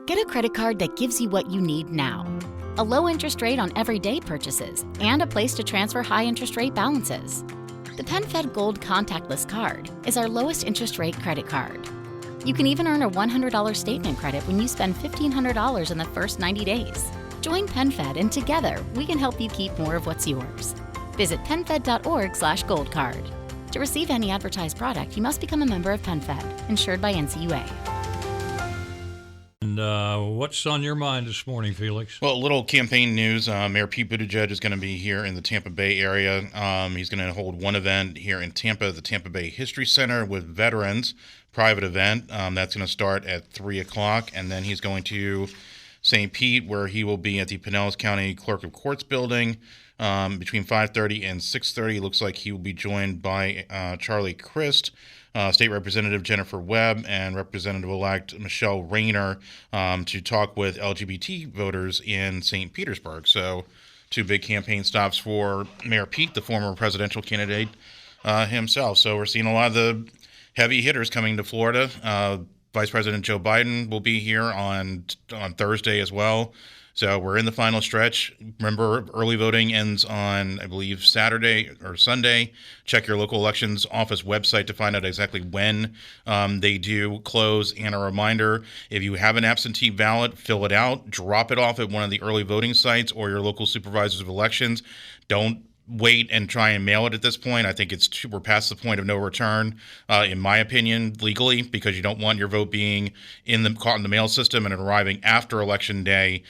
Get a credit card that gives you what you need now. A low interest rate on everyday purchases and a place to transfer high interest rate balances. The PenFed Gold Contactless Card is our lowest interest rate credit card. You can even earn a $100 statement credit when you spend $1,500 in the first 90 days. Join PenFed and together we can help you keep more of what's yours. Visit PenFed.org/goldcard. To receive any advertised product, you must become a member of PenFed, insured by NCUA. And what's on your mind this morning, Felix? Well, a little campaign news. Mayor Pete Buttigieg is going to be here in the Tampa Bay area. He's going to hold one event here in Tampa, the Tampa Bay History Center with veterans, private event. That's going to start at 3 o'clock, and then he's going to St. Pete, where he will be at the Pinellas County Clerk of Courts building between 5:30 and 6:30. Looks like he will be joined by Charlie Crist, State Representative Jennifer Webb, and Representative-elect Michelle Rayner to talk with LGBT voters in St. Petersburg. So 2 big campaign stops for Mayor Pete, the former presidential candidate himself. So we're seeing a lot of the heavy hitters coming to Florida. Vice President Joe Biden will be here on Thursday as well. So we're in the final stretch. Remember, early voting ends on, I believe, Saturday or Sunday. Check your local elections office website to find out exactly when they do close. And a reminder, if you have an absentee ballot, fill it out, drop it off at one of the early voting sites or your local supervisors of elections. Don't wait and try and mail it at this point. I think we're past the point of no return, in my opinion, legally, because you don't want your vote being caught in the mail system and arriving after Election Day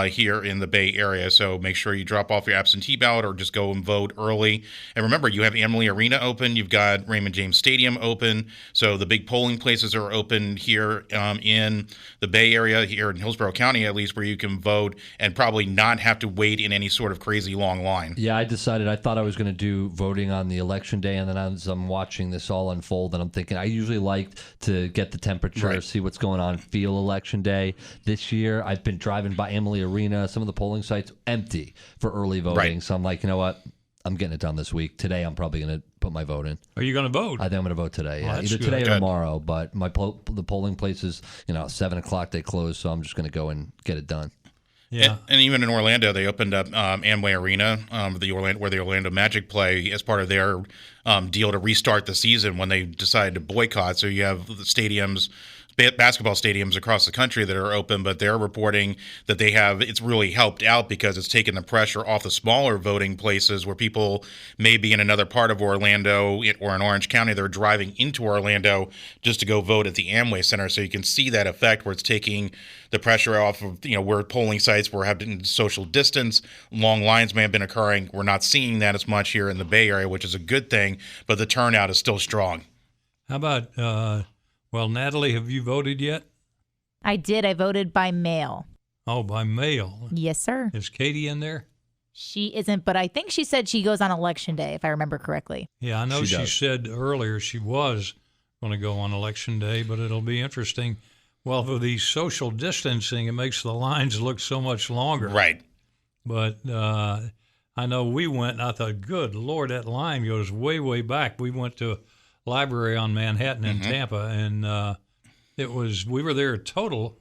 here in the Bay Area. So make sure you drop off your absentee ballot or just go and vote early. And remember, you have Amalie Arena open. You've got Raymond James Stadium open. So the big polling places are open here in the Bay Area, here in Hillsborough County, at least, where you can vote and probably not have to wait in any sort of crazy long line. Yeah, I thought I was going to do voting on the election day, and then as I'm watching this all unfold, and I'm thinking I usually like to get the temperature, right, see what's going on, feel election day. This year, I've been driving by Amalie Arena, some of the polling sites empty for early voting. Right. So I'm like, you know what? I'm getting it done this week. Today, I'm probably going to put my vote in. Are you going to vote? I think I'm going to vote today. Yeah. Either good. today or tomorrow. But the polling places, 7 o'clock they close, so I'm just going to go and get it done. Yeah, and even in Orlando, they opened up Amway Arena, where the Orlando Magic play, as part of their deal to restart the season when they decided to boycott. So you have the stadiums, basketball stadiums across the country that are open, but they're reporting that it's really helped out because it's taken the pressure off the smaller voting places where people may be in another part of Orlando or in Orange County. They're driving into Orlando just to go vote at the Amway Center. So you can see that effect where it's taking the pressure off of, where polling sites were having social distance, long lines may have been occurring. We're not seeing that as much here in the Bay Area, which is a good thing, but the turnout is still strong. How about, Natalie, have you voted yet? I did. I voted by mail. Oh, by mail? Yes, sir. Is Katie in there? She isn't, but I think she said she goes on Election Day, if I remember correctly. Yeah, I know she said earlier she was going to go on Election Day, but it'll be interesting. Well, for the social distancing, it makes the lines look so much longer. Right. But I know we went, and I thought, good Lord, that line goes way, way back. We went to a library on Manhattan in Tampa, and we were there total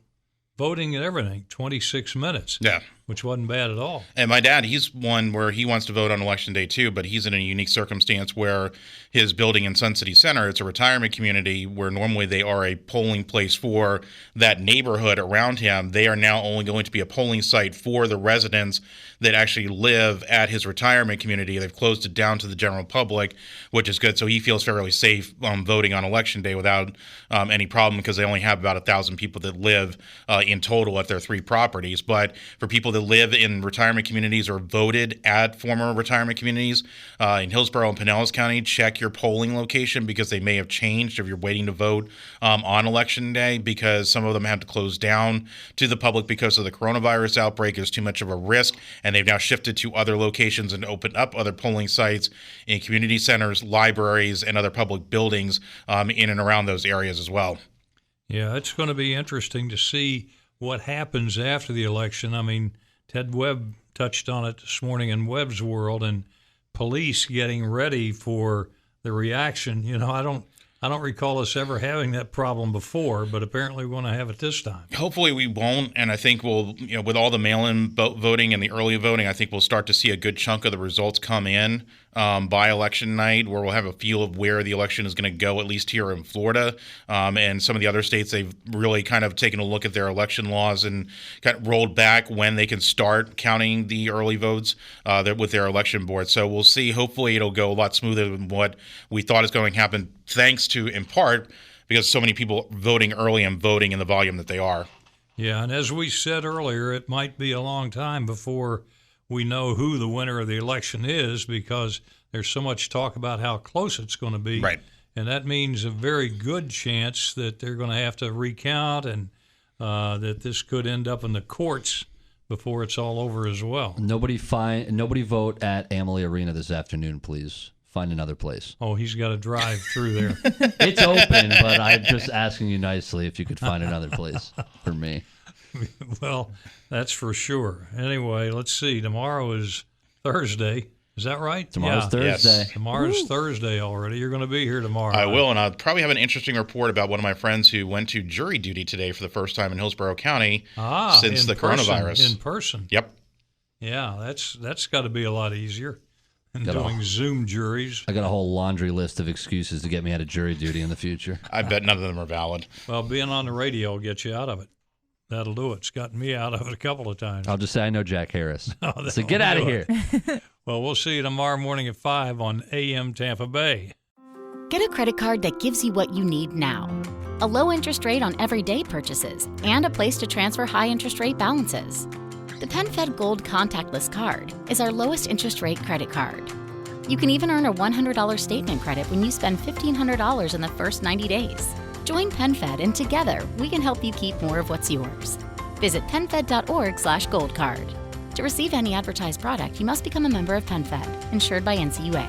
voting and everything, 26 minutes. Yeah. Which wasn't bad at all. And my dad, he's one where he wants to vote on Election Day too, but he's in a unique circumstance where his building in Sun City Center, it's a retirement community where normally they are a polling place for that neighborhood around him. They are now only going to be a polling site for the residents that actually live at his retirement community. They've closed it down to the general public, which is good. So he feels fairly safe voting on Election Day without any problem because they only have about 1,000 people that live in total at their 3 properties. But for people that live in retirement communities or voted at former retirement communities in Hillsborough and Pinellas County, check your polling location because they may have changed if you're waiting to vote on Election Day, because some of them have to close down to the public because of the coronavirus outbreak. Is too much of a risk, and they've now shifted to other locations and opened up other polling sites in community centers, libraries, and other public buildings in and around those areas as well. Yeah, it's going to be interesting to see what happens after the election. I mean, Ted Webb touched on it this morning in Webb's World, and police getting ready for the reaction. I don't recall us ever having that problem before, but apparently we're going to have it this time. Hopefully we won't, and I think we'll, with all the mail-in voting and the early voting, I think we'll start to see a good chunk of the results come in by election night, where we'll have a feel of where the election is going to go, at least here in Florida. And some of the other states, they've really kind of taken a look at their election laws and kind of rolled back when they can start counting the early votes with their election board. So we'll see. Hopefully it'll go a lot smoother than what we thought is going to happen, thanks to, in part, because so many people voting early and voting in the volume that they are. Yeah, and as we said earlier, it might be a long time before we know who the winner of the election is, because there's so much talk about how close it's going to be. Right. And that means a very good chance that they're going to have to recount, and that this could end up in the courts before it's all over as well. Nobody vote at Amalie Arena this afternoon, please. Find another place. Oh, he's got to drive through there. It's open, but I'm just asking you nicely if you could find another place for me. Well, that's for sure. Anyway, let's see. Tomorrow is Thursday. Is that right? Tomorrow's Thursday. Yes. Tomorrow's Thursday already. You're going to be here tomorrow. I will, and I'll probably have an interesting report about one of my friends who went to jury duty today for the first time in Hillsborough County since the coronavirus. In person. Yep. Yeah, that's got to be a lot easier than doing Zoom juries. I got a whole laundry list of excuses to get me out of jury duty in the future. I bet none of them are valid. Well, being on the radio will get you out of it. That'll do it. It's gotten me out of it a couple of times. I'll just say I know Jack Harris. Oh, so get out of here. Well, we'll see you tomorrow morning at 5 on AM Tampa Bay. Get a credit card that gives you what you need now. A low interest rate on everyday purchases and a place to transfer high interest rate balances. The PenFed Gold Contactless Card is our lowest interest rate credit card. You can even earn a $100 statement credit when you spend $1,500 in the first 90 days. Join PenFed, and together we can help you keep more of what's yours. Visit penfed.org/goldcard. To receive any advertised product, you must become a member of PenFed, insured by NCUA.